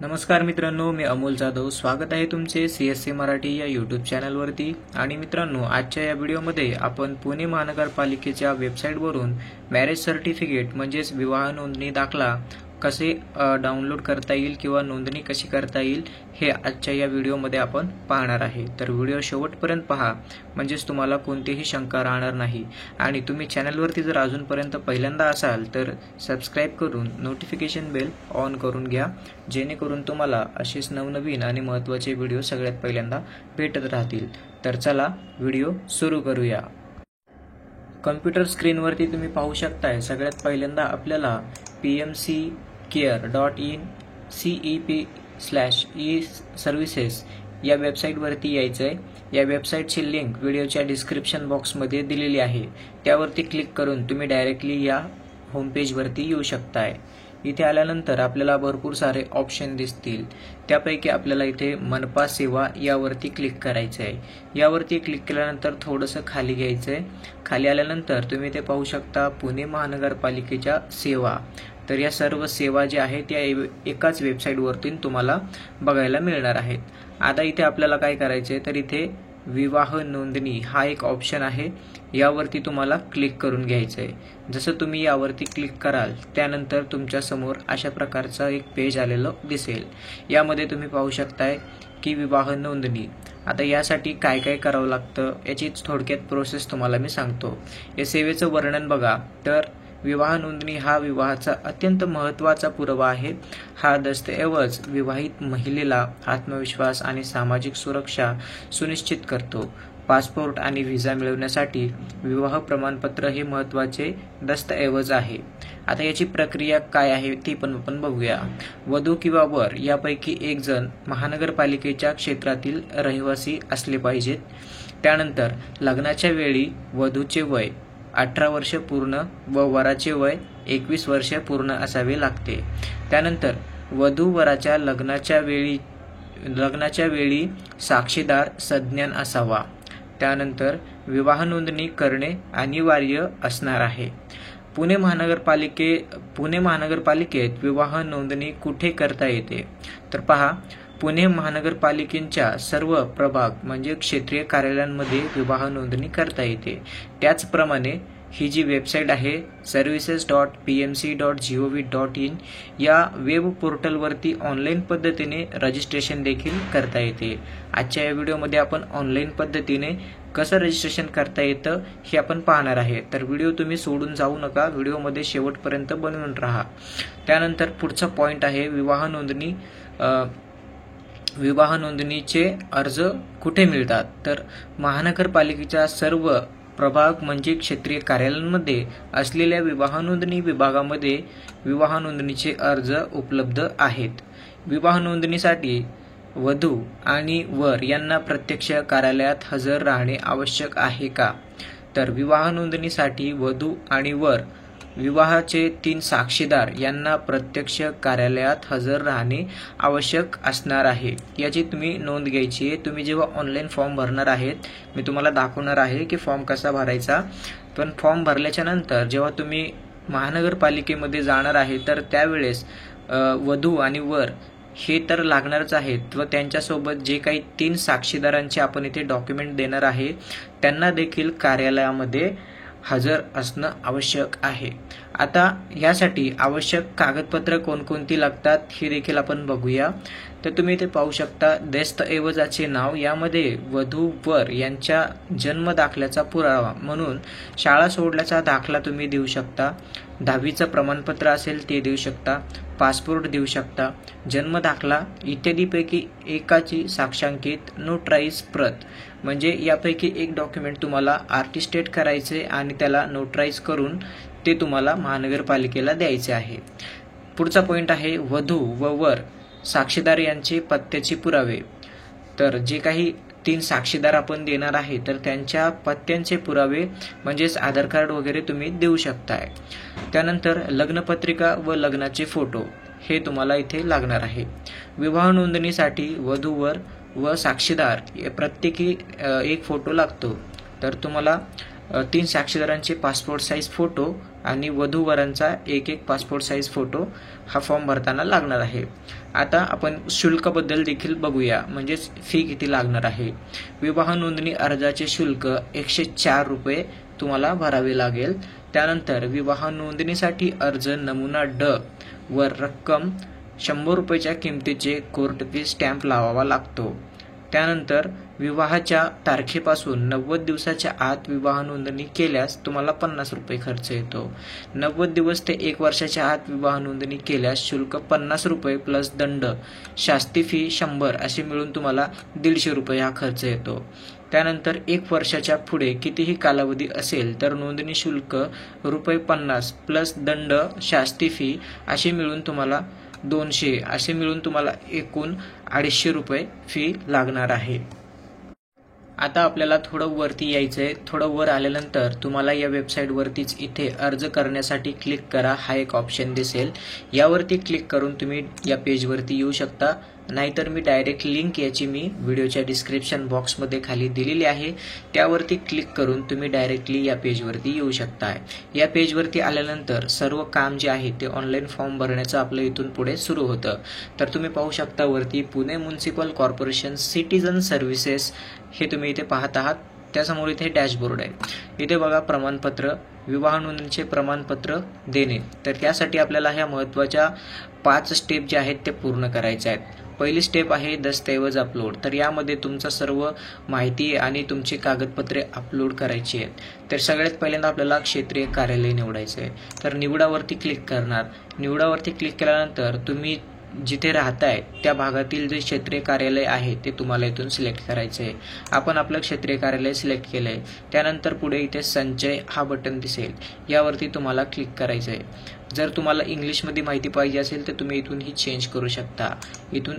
नमस्कार मित्रांनो, मी अमोल जाधव. स्वागत आहे तुमचे CSC मराठी या यूट्यूब चॅनलवरती. आणि मित्रांनो, आजच्या या व्हिडिओमध्ये आपण पुणे महानगरपालिकेच्या वेबसाईटवरून मॅरेज सर्टिफिकेट म्हणजेच विवाह नोंदणी दाखला कसे डाउनलोड करता येईल किंवा नोंदणी कशी करता येईल हे आजच्या या व्हिडिओमध्ये आपण पाहणार आहे. तर व्हिडिओ शेवटपर्यंत पहा, म्हणजेच तुम्हाला कोणतीही शंका राहणार नाही. आणि तुम्ही चॅनलवरती जर अजूनपर्यंत पहिल्यांदा असाल तर सबस्क्राईब करून नोटिफिकेशन बेल ऑन करून घ्या, जेणेकरून तुम्हाला असेच नवनवीन आणि महत्त्वाचे व्हिडिओ सगळ्यात पहिल्यांदा भेटत राहतील. तर चला व्हिडिओ सुरू करूया. कम्प्युटर स्क्रीनवरती तुम्ही पाहू शकताय, सगळ्यात पहिल्यांदा आपल्याला pmccare.in CEP/e-सर्व्हिसेस या वेबसाईटवरती यायचं आहे. या वेबसाईटची लिंक व्हिडिओच्या डिस्क्रिप्शन बॉक्समध्ये दिलेली आहे. त्यावरती क्लिक करून तुम्ही डायरेक्टली या होम पेजवरती येऊ शकताय. इथे आल्यानंतर आपल्याला भरपूर सारे ऑप्शन दिसतील. त्यापैकी आपल्याला इथे मनपा सेवा यावरती क्लिक करायचं आहे. यावरती क्लिक केल्यानंतर थोडंसं खाली घ्यायचं आहे. खाली आल्यानंतर तुम्ही इथे पाहू शकता पुणे महानगरपालिकेच्या सेवा. तर या सर्व सेवा ज्या आहेत त्या एकाच वेबसाईटवरती तुम्हाला बघायला मिळणार आहेत. आता इथे आपल्याला काय करायचं आहे, तर इथे विवाह नोंदणी हा एक ऑप्शन आहे. यावरती तुम्हाला क्लिक करून घ्यायचं आहे. जसं तुम्ही यावरती क्लिक कराल त्यानंतर तुमच्या समोर अशा प्रकारचा एक पेज आलेलं दिसेल. यामध्ये तुम्ही पाहू शकताय की विवाह नोंदणी. आता यासाठी काय काय करावं लागतं याची थोडक्यात प्रोसेस तुम्हाला मी सांगतो. या सेवेचं वर्णन बघा. तर विवाह नोंदणी हा विवाहाचा अत्यंत महत्त्वाचा पुरावा आहे. हा दस्तऐवज विवाहित महिलेला आत्मविश्वास आणि सामाजिक सुरक्षा सुनिश्चित करतो. पासपोर्ट आणि व्हिसा मिळवण्यासाठी विवाह प्रमाणपत्र हे महत्त्वाचे दस्तऐवज आहे. आता याची प्रक्रिया काय आहे ती पण आपण बघूया. वधू किंवा वर यापैकी एक जण महानगरपालिकेच्या क्षेत्रातील रहिवासी असले पाहिजेत. त्यानंतर लग्नाच्या वेळी वधूचे वय 18 वर्ष पूर्ण व वराचे वय 21 वर्ष पूर्ण असावे लागते. त्यानंतर वधू वराच्या लग्नाच्या वेळी साक्षीदार सज्ञान असावा. त्यानंतर विवाह नोंदणी करणे अनिवार्य असणार आहे. पुणे महानगरपालिकेत विवाह नोंदणी कुठे करता येते, तर पहा, पुणे महानगरपालिकेच्या सर्व प्रभाग म्हणजे क्षेत्रीय कार्यालयांमध्ये विवाह नोंदणी करता येते. त्याचप्रमाणे ही जी वेबसाईट आहे services.pmc.gov.in या वेब पोर्टलवरती ऑनलाईन पद्धतीने रजिस्ट्रेशन देखील करता येते. आजच्या या व्हिडिओमध्ये आपण ऑनलाईन पद्धतीने कसं रजिस्ट्रेशन करता येतं हे आपण पाहणार आहे. तर व्हिडिओ तुम्ही सोडून जाऊ नका, व्हिडिओमध्ये शेवटपर्यंत बनवून राहा. त्यानंतर पुढचा पॉईंट आहे विवाह नोंदणीचे अर्ज कुठे मिळतात, तर महानगरपालिकेच्या सर्व प्रभाग म्हणजे क्षेत्रीय कार्यालयांमध्ये असलेल्या विवाह नोंदणी विभागामध्ये विवाह नोंदणीचे अर्ज उपलब्ध आहेत. विवाह नोंदणीसाठी वधू आणि वर यांना प्रत्यक्ष कार्यालयात हजर राहणे आवश्यक आहे का, तर विवाह नोंदणीसाठी वधू आणि वर विवाहाचे 3 साक्षीदार यांना प्रत्यक्ष कार्यालयात हजर राहणे आवश्यक असणार आहे. याची तुम्ही नोंद घ्यायची आहे. तुम्ही जेव्हा ऑनलाईन फॉर्म भरणार आहेत, मी तुम्हाला दाखवणार आहे की फॉर्म कसा भरायचा. पण फॉर्म भरल्याच्या नंतर जेव्हा तुम्ही महानगरपालिकेमध्ये जाणार आहे तर त्यावेळेस वधू आणि वर हे तर लागणारच आहेत व त्यांच्यासोबत जे काही 3 साक्षीदारांचे आपण इथे डॉक्युमेंट देणार आहे त्यांना देखील कार्यालयामध्ये हजर असणं आवश्यक आहे. आता यासाठी आवश्यक कागदपत्र कोणकोणती लागतात हे देखील आपण बघूया. तर तुम्ही इथे पाहू शकता दस्तऐवजाचे नाव. यामध्ये वधू वर यांच्या जन्म दाखल्याचा पुरावा म्हणून शाळा सोडल्याचा दाखला तुम्ही देऊ शकता. 10वीचं प्रमाणपत्र असेल ते देऊ शकता. पासपोर्ट देऊ शकता. जन्म दाखला इत्यादीपैकी एकाची साक्षांकित नोटराईज प्रत म्हणजे यापैकी एक डॉक्युमेंट तुम्हाला आर्टिस्टेट करायचे आणि त्याला नोटराईज करून ते तुम्हाला महानगरपालिकेला द्यायचे आहे. पुढचा पॉईंट आहे वधू व वर साक्षीदार यांचे पत्त्याचे पुरावे. तर जे काही 3 साक्षीदार आपण देणार आहे तर त्यांच्या पत्त्यांचे पुरावे म्हणजेच आधार कार्ड वगैरे तुम्ही देऊ शकताय. त्यानंतर लग्नपत्रिका व लग्नाचे फोटो हे तुम्हाला इथे लागणार आहे. विवाह नोंदणीसाठी वधूवर व साक्षीदार प्रत्येकी एक फोटो लागतो. तर तुम्हाला 3 साक्षीदारांचे पासपोर्ट साईज फोटो आणि वधूवरांचा एक पासपोर्ट साईज फोटो हा फॉर्म भरताना लागणार आहे. आता आपण शुल्काबद्दल देखील बघूया, म्हणजेच फी किती लागणार आहे. विवाह नोंदणी अर्जाचे शुल्क 104 रुपये तुम्हाला भरावे लागेल. त्यानंतर विवाह नोंदणीसाठी अर्ज नमुना ड वर रक्कम 100 रुपयाच्या किमतीचे कोर्ट फी स्टॅम्प लावावा लागतो. त्यानंतर विवाहाच्या तारखेपासून 90 दिवसाच्या आत विवाह नोंदणी केल्यास तुम्हाला 50 रुपये खर्च येतो. 90 दिवस ते 1 वर्षाच्या आत विवाह नोंदणी केल्यास शुल्क 50 रुपये प्लस दंड, शास्ती फी 100 असे मिळून तुम्हाला 150 रुपये हा खर्च येतो. त्यानंतर 1 वर्षाच्या पुढे कितीही कालावधी असेल तर नोंदणी शुल्क रुपये 50 प्लस दंड, शास्ती फी असे मिळून तुम्हाला 200 असे मिळून तुम्हाला एकूण 250 रुपये फी लागणार आहे. आता आपल्याला थोडं वरती यायचं आहे. थोडं वर आल्यानंतर तुम्हाला या वेबसाईटवरतीच इथे अर्ज करण्यासाठी क्लिक करा हा एक ऑप्शन दिसेल. यावरती क्लिक करून तुम्ही या पेजवरती येऊ शकता. नाहीतर मी डायरेक्ट लिंक याची मी व्हिडिओच्या डिस्क्रिप्शन बॉक्समध्ये खाली दिलेली आहे, त्यावरती क्लिक करून तुम्ही डायरेक्टली या पेजवरती येऊ शकता. या पेजवरती आल्यानंतर सर्व काम जे आहे ते ऑनलाईन फॉर्म भरण्याचं आपलं इथून पुढे सुरू होतं. तर तुम्ही पाहू शकता वरती Pune municipal corporation citizen services हे तुम्ही इथे पाहत आहात. त्यासमोर इथे डॅशबोर्ड आहे. इथे बघा प्रमाणपत्र, विवाह नोंदणीचे प्रमाणपत्र देणे. तर त्यासाठी आपल्याला ह्या महत्त्वाच्या 5 स्टेप जे आहेत ते पूर्ण करायचे आहेत. पहिली स्टेप आहे दस्तऐवज अपलोड. तर यामध्ये तुमचं सर्व माहिती आणि तुमची कागदपत्रे अपलोड करायची आहेत. तर सगळ्यात पहिल्यांदा आपल्याला क्षेत्रीय कार्यालय निवडायचं आहे. तर निवडावरती क्लिक करणार. निवडावरती क्लिक केल्यानंतर तुम्ही जिथे राहताय त्या भागातील जे क्षेत्रीय कार्यालय आहे ते तुम्हाला इथून सिलेक्ट करायचं आहे. आपण आपलं क्षेत्रीय कार्यालय सिलेक्ट केलं आहे. त्यानंतर पुढे इथे संचय हा बटन दिसेल, यावरती तुम्हाला क्लिक करायचं आहे. जर तुम्हाला इंग्लिशमध्ये माहिती पाहिजे असेल तर तुम्ही इथून ही चेंज करू शकता. इथून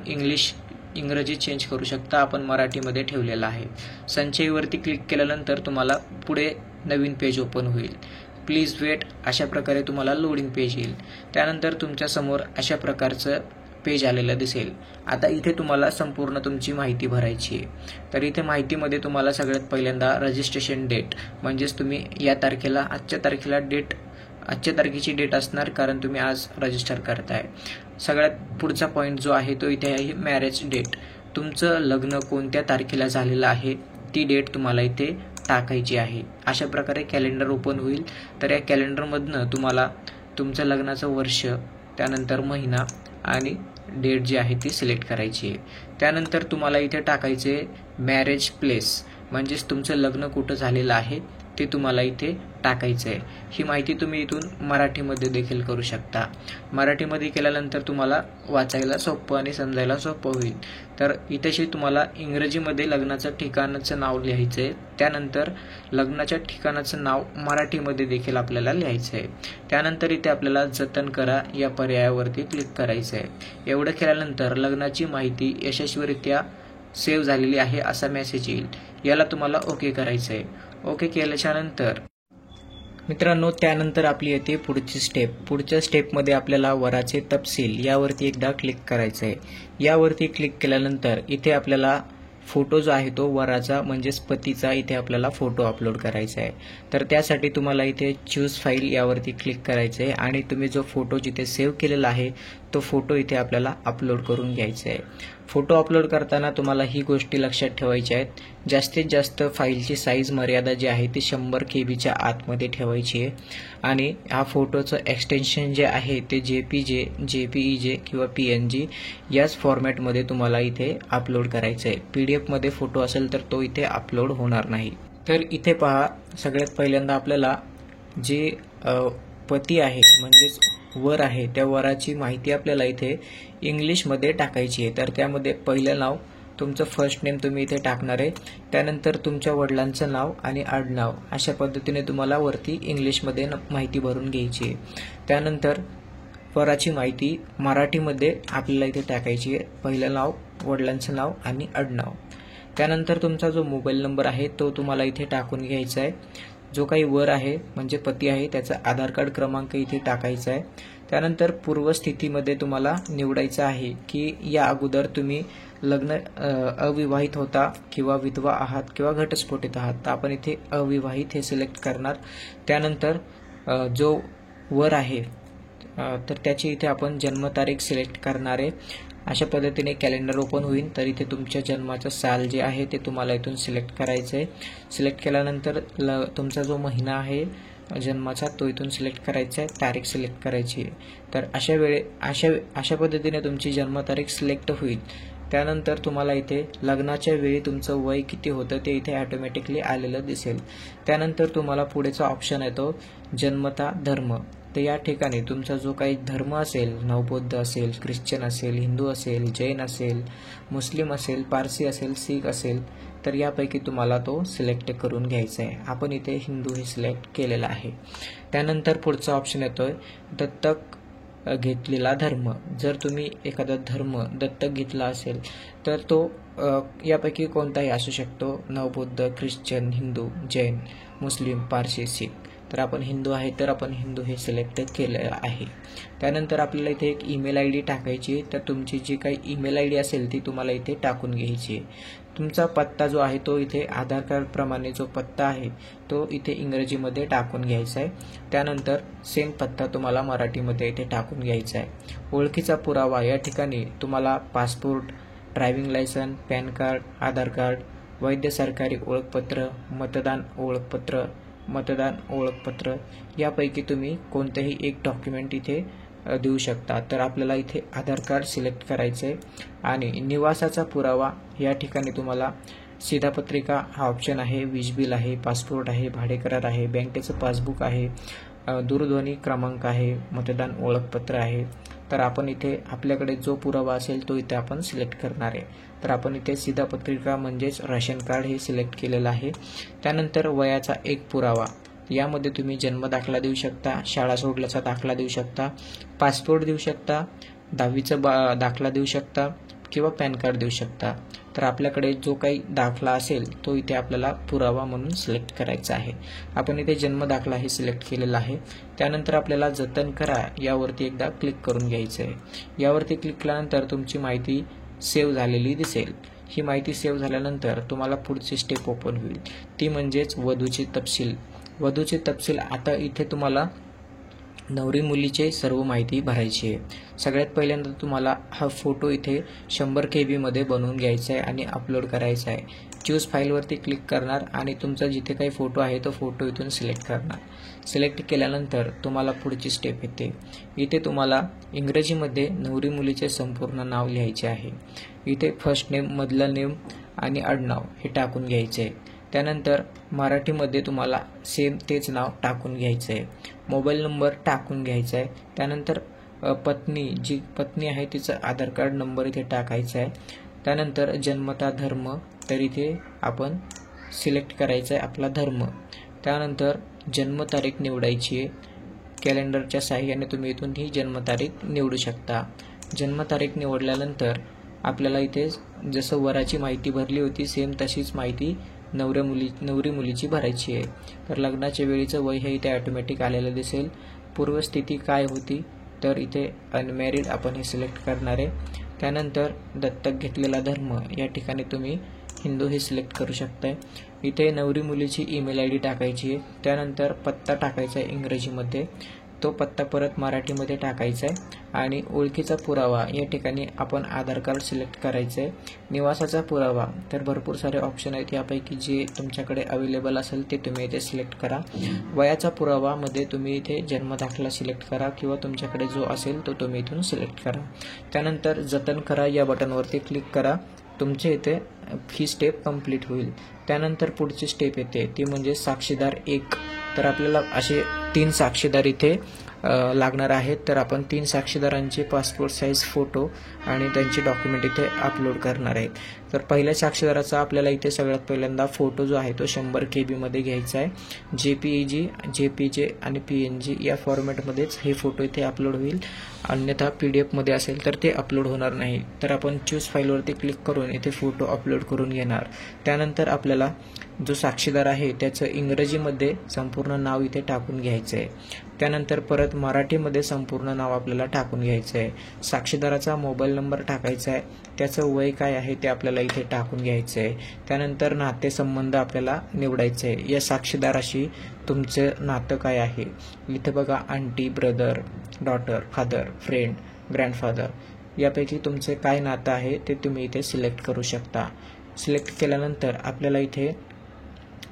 इंग्रजी चेंज करू शकता. आपण मराठीमध्ये ठेवलेलं आहे. संचयवरती क्लिक केल्यानंतर तुम्हाला पुढे नवीन पेज ओपन होईल. प्लीज वेट अशा प्रकारे तुम्हाला लोडिंग पेज येईल. त्यानंतर तुमच्यासमोर अशा प्रकारचं पेज आलेलं दिसेल. आता इथे तुम्हाला संपूर्ण तुमची माहिती भरायची आहे. तर इथे माहितीमध्ये तुम्हाला सगळ्यात पहिल्यांदा रजिस्ट्रेशन डेट, म्हणजेच तुम्ही या तारखेला आजच्या तारखेची डेट असणार कारण तुम्ही आज रजिस्टर करताय. सगळ्यात पुढचा पॉईंट जो आहे तो इथे आहे मॅरेज डेट. तुमचं लग्न कोणत्या तारखेला झालेलं आहे ती डेट तुम्हाला इथे टाकायची आहे. अशा प्रकारे कॅलेंडर ओपन होईल. तर या कॅलेंडरमधनं तुम्हाला तुमचं लग्नाचं वर्ष, त्यानंतर महिना आणि डेट जी आहे ती सिलेक्ट करायची आहे. त्यानंतर तुम्हाला इथे टाकायचे मॅरेज प्लेस, म्हणजेच तुमचं लग्न कुठं झालेलं आहे ते तुम्हाला इथे टाकायचं आहे. ही माहिती तुम्ही इथून मराठीमध्ये देखील करू शकता. मराठीमध्ये केल्यानंतर तुम्हाला वाचायला सोपं आणि समजायला सोपं होईल. तर इथेशी तुम्हाला इंग्रजीमध्ये लग्नाचं ठिकाणाचं नाव लिहायचं आहे. त्यानंतर लग्नाच्या ठिकाणाचं नाव मराठीमध्ये देखील आपल्याला लिहायचं आहे. त्यानंतर इथे आपल्याला जतन करा या पर्यायावरती क्लिक करायचं आहे. एवढं केल्यानंतर लग्नाची माहिती यशस्वीरित्या सेव्ह झालेली आहे असा मेसेज येईल. याला तुम्हाला ओके करायचं आहे. ओके केल्याच्यानंतर मित्रांनो त्यानंतर आपली येते पुढची स्टेप. पुढच्या स्टेपमध्ये आपल्याला वराचे तपशील यावरती एकदा क्लिक करायचं आहे. यावरती क्लिक केल्यानंतर इथे आपल्याला फोटो जो आहे तो वराचा म्हणजेच पतीचा इथे आपल्याला फोटो अपलोड करायचा आहे. तर त्यासाठी तुम्हाला इथे चूज फाईल यावरती क्लिक करायचं आहे आणि तुम्ही जो फोटो जिथे सेव्ह केलेला आहे तो फोटो इथे आपल्याला अपलोड करून घ्यायचा आहे. फोटो अपलोड करताना तुम्हाला ही गोष्टी लक्षात ठेवायच्या आहेत. जास्तीत जास्त फाईलची साईज मर्यादा जी आहे ती 100 KB आतमध्ये ठेवायची आहे आणि हा फोटोचं एक्सटेन्शन जे आहे ते JPEG किंवा PNG याच फॉर्मॅटमध्ये तुम्हाला इथे अपलोड करायचं आहे. PDF फोटो असेल तर तो इथे अपलोड होणार नाही. तर इथे पहा, सगळ्यात पहिल्यांदा आपल्याला जे पती आहे म्हणजेच वर आहे त्या वराची माहिती आपल्याला इथे इंग्लिशमध्ये टाकायची आहे. तर त्यामध्ये पहिलं नाव, तुमचं फर्स्ट नेम तुम्ही इथे टाकणार आहे. त्यानंतर तुमच्या वडिलांचं नाव आणि आडनाव अशा पद्धतीने तुम्हाला वरती इंग्लिशमध्ये माहिती भरून घ्यायची आहे. त्यानंतर वराची माहिती मराठीमध्ये आपल्याला इथे टाकायची आहे. पहिलं नाव, वडिलांचं नाव आणि आडनाव. त्यानंतर तुमचा जो मोबाईल नंबर आहे तो तुम्हाला इथे टाकून घ्यायचा आहे. जो काही वर आहे म्हणजे पती आहे त्याचा आधार कार्ड क्रमांक इथे टाकायचा आहे. त्यानंतर पूर्वस्थितीमध्ये तुम्हाला निवडायचं आहे की या अगोदर तुम्ही अविवाहित होता किंवा विधवा आहात किंवा घटस्फोटित आहात, तर आपण इथे अविवाहित हे सिलेक्ट करणार. त्यानंतर जो वर आहे तर त्याची इथे आपण जन्मतारीख सिलेक्ट करणार आहे. अशा पद्धतीने कॅलेंडर ओपन होईल. तर इथे तुमच्या जन्माचं साल जे आहे ते तुम्हाला इथून सिलेक्ट करायचं आहे. सिलेक्ट केल्यानंतर तुमचा जो महिना आहे जन्माचा तो इथून सिलेक्ट करायचा आहे, तारीख सिलेक्ट करायची आहे. तर अशा पद्धतीने तुमची जन्मतारीख सिलेक्ट होईल. त्यानंतर तुम्हाला इथे लग्नाच्या वेळी तुमचं वय किती होतं ते इथे ऑटोमॅटिकली आलेलं दिसेल. त्यानंतर तुम्हाला पुढेचा ऑप्शन येतो जन्मता धर्म. तर या ठिकाणी तुमचा जो काही धर्म असेल, नवबौद्ध असेल, ख्रिश्चन असेल, हिंदू असेल, जैन असेल, मुस्लिम असेल, पारसी असेल, शीख असेल, तर यापैकी तुम्हाला तो सिलेक्ट करून घ्यायचा आहे. आपण इथे हिंदू हे सिलेक्ट केलेलं आहे. त्यानंतर पुढचा ऑप्शन येतोय दत्तक घेतलेला धर्म. जर तुम्ही एखादा धर्म दत्तक घेतला असेल तर तो यापैकी कोणताही असू शकतो, नवबौद्ध, ख्रिश्चन, हिंदू, जैन, मुस्लिम, पारसी, शीख. तर आपण हिंदू आहे तर आपण हिंदू हे सिलेक्ट केलेलं आहे. त्यानंतर आपल्याला इथे एक ईमेल आय डी टाकायची. तर तुमची जी काही ईमेल आय डी असेल ती तुम्हाला इथे टाकून घ्यायची आहे. तुमचा पत्ता जो आहे तो इथे आधार कार्ड प्रमाणे जो पत्ता आहे तो इथे इंग्रजीमध्ये टाकून घ्यायचा आहे. त्यानंतर सेम पत्ता तुम्हाला मराठीमध्ये इथे टाकून घ्यायचा आहे. ओळखीचा पुरावा या ठिकाणी तुम्हाला passport, driving licence, pan card, Aadhaar card, वैध सरकारी ओळखपत्र, मतदान ओळखपत्र यापैकी तुम्ही कोणतेही एक डॉक्युमेंट इथे देऊ शकता. तर आपल्याला इथे आधार कार्ड सिलेक्ट करायचं आहे. आणि निवासाचा पुरावा या ठिकाणी तुम्हाला शिधापत्रिका हा ऑप्शन आहे, वीज बिल आहे, पासपोर्ट आहे, भाडेकरार आहे, बँकेचं पासबुक आहे, दूरध्वनी क्रमांक आहे, मतदान ओळखपत्र आहे. तर आपण इथे आपल्याकडे जो पुरावा असेल तो इथे आपण सिलेक्ट करणार आहे. तर आपण इथे शिधापत्रिका म्हणजेच राशन कार्ड हे सिलेक्ट केलेलं आहे. त्यानंतर वयाचा एक पुरावा, यामध्ये तुम्ही जन्म दाखला देऊ शकता, शाळा सोडल्याचा दाखला देऊ शकता, पासपोर्ट देऊ शकता, 10वीचा दाखला देऊ शकता किंवा पॅन कार्ड देऊ शकता. तर आपल्याकडे जो काही दाखला असेल तो इथे आपल्याला पुरावा म्हणून सिलेक्ट करायचा आहे. आपण इथे जन्म दाखला हे सिलेक्ट केलेला आहे. त्यानंतर आपल्याला जतन करा यावरती एकदा क्लिक करून घ्यायचं आहे. यावरती क्लिक केल्यानंतर तुमची माहिती सेव्ह झालेली दिसेल. ही माहिती सेव्ह झाल्यानंतर तुम्हाला पुढची स्टेप ओपन होईल, ती म्हणजेच वधूचे तपशील. वधूचे तपशील आता इथे तुम्हाला नवरी मुलीचे सर्व माहिती भरायची आहे. सगळ्यात पहिल्यांदा तुम्हाला हा फोटो इथे 100 KB मध्ये बनवून घ्यायचा आहे आणि अपलोड करायचा आहे. चूज फाईलवरती क्लिक करणार आणि तुमचा जिथे काही फोटो आहे तो फोटो इथून सिलेक्ट करणार. सिलेक्ट केल्यानंतर तुम्हाला पुढची स्टेप येते. इथे तुम्हाला इंग्रजीमध्ये नवरी मुलीचे संपूर्ण नाव लिहायचे आहे. इथे फर्स्ट नेम, मधलं नेम आणि आडनाव हे टाकून घ्यायचे आहे. त्यानंतर मराठीमध्ये तुम्हाला सेम तेच नाव टाकून घ्यायचं आहे. मोबाईल नंबर टाकून घ्यायचा आहे. त्यानंतर जी पत्नी आहे तिचा आधार कार्ड नंबर इथे टाकायचा आहे. त्यानंतर जन्मता धर्म, तर इथे आपण सिलेक्ट करायचा आहे आपला धर्म. त्यानंतर जन्मतारीख निवडायची आहे. कॅलेंडरच्या साहाय्याने तुम्ही इथून ही जन्मतारीख निवडू शकता. जन्मतारीख निवडल्यानंतर आपल्याला इथे जसं वराची माहिती भरली होती सेम तशीच माहिती नवरी मुलीची भरायची आहे. तर लग्नाच्या वेळीचं वय हे इथे ऑटोमॅटिक आलेलं दिसेल. पूर्वस्थिती काय होती, तर इथे अनमॅरिड आपण हे सिलेक्ट करणार आहे. त्यानंतर दत्तक घेतलेला धर्म या ठिकाणी तुम्ही हिंदू हे सिलेक्ट करू शकताय. इथे नवरी मुलीची ईमेल आय डी टाकायची आहे. त्यानंतर पत्ता टाकायचा आहे इंग्रजीमध्ये, तो पत्ता परत मराठीमध्ये टाकायचा आहे. आणि ओळखीचा पुरावा या ठिकाणी आपण आधार कार्ड सिलेक्ट करायचं आहे. निवासाचा पुरावा, तर भरपूर सारे ऑप्शन आहेत, यापैकी जे तुमच्याकडे अवेलेबल असेल ते तुम्ही इथे सिलेक्ट करा. वयाचा पुरावामध्ये तुम्ही इथे जन्मदाखला सिलेक्ट करा किंवा तुमच्याकडे जो असेल तो तुम्ही इथून सिलेक्ट करा. त्यानंतर जतन करा या बटनवरती क्लिक करा. तुमचे इथे ही स्टेप कंप्लीट होईल. त्यानंतर पुढची स्टेप येते ती म्हणजे साक्षीदार 1. तर आपल्याला असे 3 साक्षीदार इथे लागणार आहेत. तर आपण 3 साक्षीदारांचे पासपोर्ट साईज फोटो आणि त्यांचे डॉक्युमेंट इथे अपलोड करणार आहेत. तर पहिल्या साक्षीदाराचा आपल्याला इथे सगळ्यात पहिल्यांदा फोटो जो आहे तो 100 KB मध्ये घ्यायचा आहे. JPEG, JPJ आणि PNG या फॉर्मॅटमध्येच हे फोटो इथे अपलोड होईल. अन्यथा PDF मध्ये असेल तर ते अपलोड होणार नाही. तर आपण चूज फाईलवरती क्लिक करून इथे फोटो अपलोड करून घेणार. त्यानंतर आपल्याला जो साक्षीदार आहे त्याचं इंग्रजीमध्ये संपूर्ण नाव इथे टाकून घ्यायचं आहे. त्यानंतर परत मराठीमध्ये संपूर्ण नाव आपल्याला टाकून घ्यायचं आहे. साक्षीदाराचा मोबाईल नंबर टाकायचा आहे, त्याचं वय काय आहे ते आपल्याला इथे टाकून घ्यायचं आहे. त्यानंतर नातेसंबंध आपल्याला निवडायचे आहे. या साक्षीदाराशी तुमचं नातं काय आहे. इथे बघा aunty, brother, daughter, father, friend, grandfather यापैकी तुमचे काय नातं आहे ते तुम्ही इथे सिलेक्ट करू शकता. सिलेक्ट केल्यानंतर आपल्याला इथे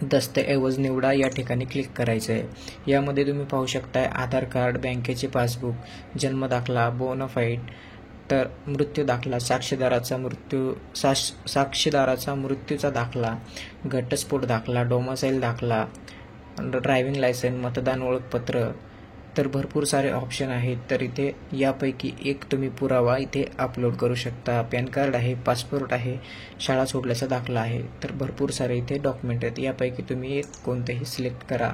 दस्तऐवज निवडा या ठिकाणी क्लिक करायचं आहे. यामध्ये तुम्ही पाहू शकताय आधार कार्ड, बँकेचे पासबुक, जन्मदाखला, बोनाफाईड, तर मृत्यू दाखला, साक्षीदाराचा मृत्यूचा दाखला, घटस्फोट दाखला, डोमासाईल दाखला, ड्रायव्हिंग लायसन्स, मतदान ओळखपत्र, तर भरपूर सारे ऑप्शन आहेत. तर इथे यापैकी एक तुम्ही पुरावा इथे अपलोड करू शकता. पॅन कार्ड आहे, पासपोर्ट आहे, शाळा सोडल्याचा दाखला आहे. तर भरपूर सारे इथे डॉक्युमेंट आहेत. यापैकी तुम्ही एक कोणतेही सिलेक्ट करा.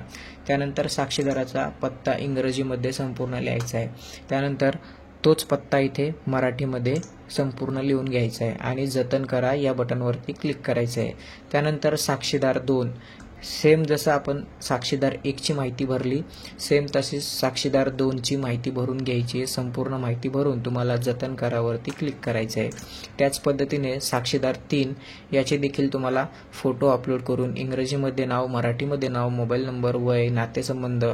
त्यानंतर साक्षीदाराचा पत्ता इंग्रजीमध्ये संपूर्ण लिहायचा आहे. त्यानंतर तोच पत्ता इथे मराठीमध्ये संपूर्ण लिहून घ्यायचा आहे आणि जतन करा या बटनवरती क्लिक करायचं आहे. त्यानंतर साक्षीदार 2, सेम जसं आपण साक्षीदार 1ची माहिती भरली सेम तशीच साक्षीदार 2ची माहिती भरून घ्यायची आहे. संपूर्ण माहिती भरून तुम्हाला जतन करावरती क्लिक करायचं आहे. त्याच पद्धतीने साक्षीदार 3 याचे देखील तुम्हाला फोटो अपलोड करून इंग्रजीमध्ये नाव, मराठीमध्ये नाव, मोबाईल नंबर, वय, नातेसंबंध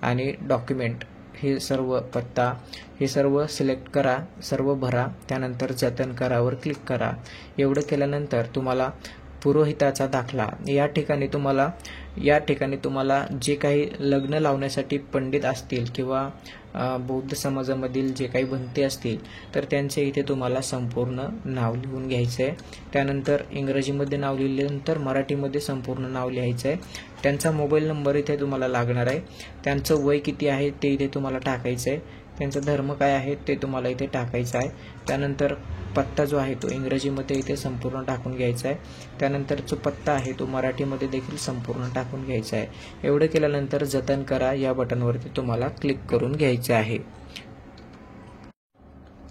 आणि डॉक्युमेंट हे सर्व पत्ता हे सर्व सिलेक्ट करा, सर्व भरा. त्यानंतर जतन करावर क्लिक करा. एवढं केल्यानंतर तुम्हाला पुरोहिताचा दाखला या ठिकाणी तुम्हाला जे काही लग्न लावण्यासाठी पंडित असतील किंवा बौद्ध समाजामधील जे काही भंते असतील तर त्यांचे इथे तुम्हाला संपूर्ण नाव लिहून घ्यायचं आहे. त्यानंतर इंग्रजीमध्ये नाव लिहिल्यानंतर मराठीमध्ये संपूर्ण नाव लिहायचं आहे. त्यांचा मोबाईल नंबर इथे तुम्हाला लागणार आहे. त्यांचं वय किती आहे ते इथे तुम्हाला टाकायचं आहे. त्यांचा धर्म काय आहे ते तुम्हाला इथे टाकायचं आहे. त्यानंतर पत्ता जो आहे तो इंग्रजीमध्ये इथे संपूर्ण टाकून घ्यायचा आहे. त्यानंतर जो पत्ता आहे तो मराठीमध्ये देखील संपूर्ण टाकून घ्यायचा आहे. एवढं केल्यानंतर जतन करा या बटनवरती तुम्हाला क्लिक करून घ्यायचे आहे.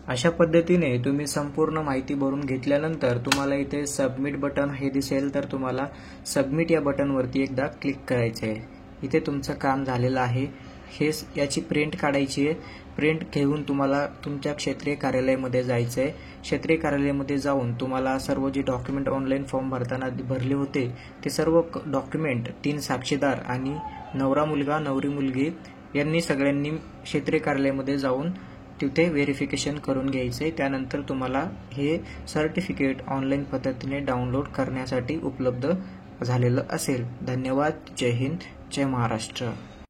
अशा पद्धतीने तुम्ही संपूर्ण माहिती भरून घेतल्यानंतर तुम्हाला इथे सबमिट बटन हे दिसेल, तर तुम्हाला सबमिट या बटनवरती एकदा क्लिक करायचे आहे. इथे तुमचं काम झालेलं आहे. याची प्रिंट काढायची आहे. प्रिंट घेऊन तुम्हाला तुमच्या क्षेत्रीय कार्यालयामध्ये जायचं आहे. क्षेत्रीय कार्यालयामध्ये जाऊन तुम्हाला सर्व जे डॉक्युमेंट ऑनलाईन फॉर्म भरताना भरले होते ते सर्व डॉक्युमेंट 3 साक्षीदार आणि नवरा मुलगा, नवरी मुलगी यांनी सगळ्यांनी क्षेत्रीय कार्यालयामध्ये जाऊन तिथे व्हेरिफिकेशन करून घ्यायचे. त्यानंतर तुम्हाला हे सर्टिफिकेट ऑनलाईन पद्धतीने डाउनलोड करण्यासाठी उपलब्ध झालेलं असेल. धन्यवाद. जय हिंद, जय महाराष्ट्र.